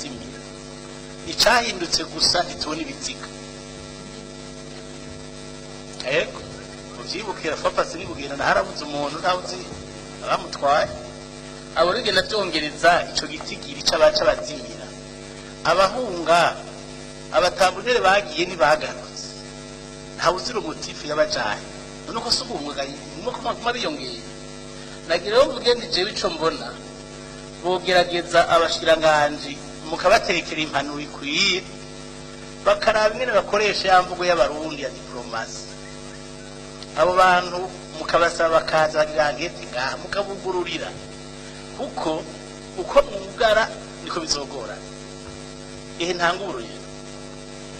zimira icyahindutse gusa ntitubona ibiziga ego ubyibukira fapasi nibugenda harabuze umuntu ntabuzi abamutwaye abo rigenda byongereza ico gitigiri c'abazimira abahunga abatambunere bagiye nibagarutse ntawuzira umutifu y'abajanye none ko subumuganye nuko mabiyongeye nagira ngo mugende jewe ico mbona bogerageza abashiranganje mukabatekera impanuro ikwiye bakaraba ingene bakoresha yamvugo y'abarundi ya diplomasi abo bantu mukabasaba bakaza bagirangete ngaha mukabugururira kuko uko mugara niko bizogora ntanguruye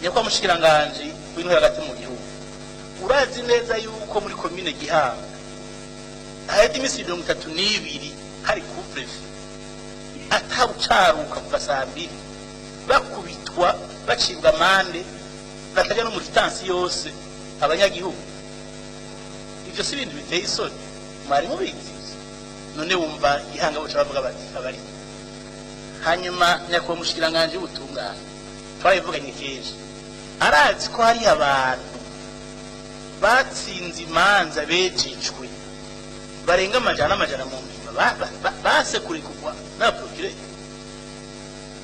nyakwa mushikiranganje w'intwaro hagati mu gihugu urazi neza yuko muri komine Gihanga ahedi imisi 32 hari couple atabucaruka kuva saa 2 bakubitwa bacibwa amande batajya no muri tansi yose abanyagihugu ivyo si ibintu biteye isoni mwari mubizi none wumva Gihanga boca bavuga bati abari hanyuma nyakwa mushikiranganje ubutungane twabivuganye kenshi arazi ko hari abantu batsinze imanza bejejwe barenga amajana mu mpimba basekure kugwa n'abaprokire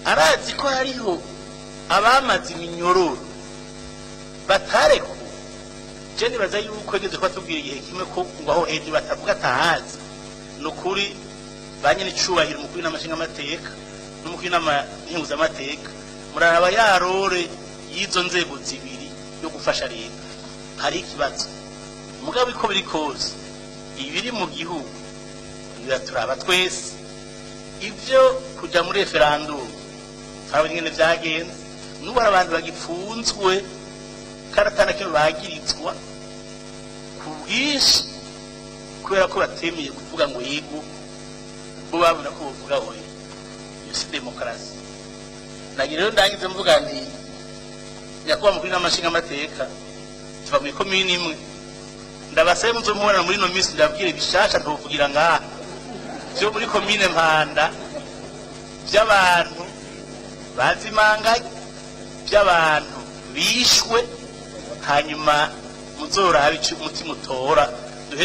arazi ko hariho abamaze iminyororo batareku je nibaza yuko yigeze ko atubwira igihe kimwe ko ngo aho hejuru batavuga atahazi nukuri banyene icubahiro umukuru n'amashinga amateka n'umukuru n'amahinguza amateka muraraba yarore y'izo nzego zibiri yo gufasha leta hari ikibazo mugabo iko biri kose ibiri mu gihugu biraturaba twese ivyo kuja muri referendum haba nyene vyagenze n'ubara abantu bagipfunzwe karatana cyo bagirizwa kubwishi kubera ko batemeye kuvuga ngo yego bo babona ko bavuga oya iyo si demokarasi nagira rero ndangize mvuga nti yakuba mukuri n'amashinga amateka tuva mu komini imwe ndabasaye muzo muhora muri no misi ndabwire bishasha ntovugira ngaha byo muri komine Mpanda by'abantu bazimanganye by'abantu bishwe hanyuma muzorabe umutima utora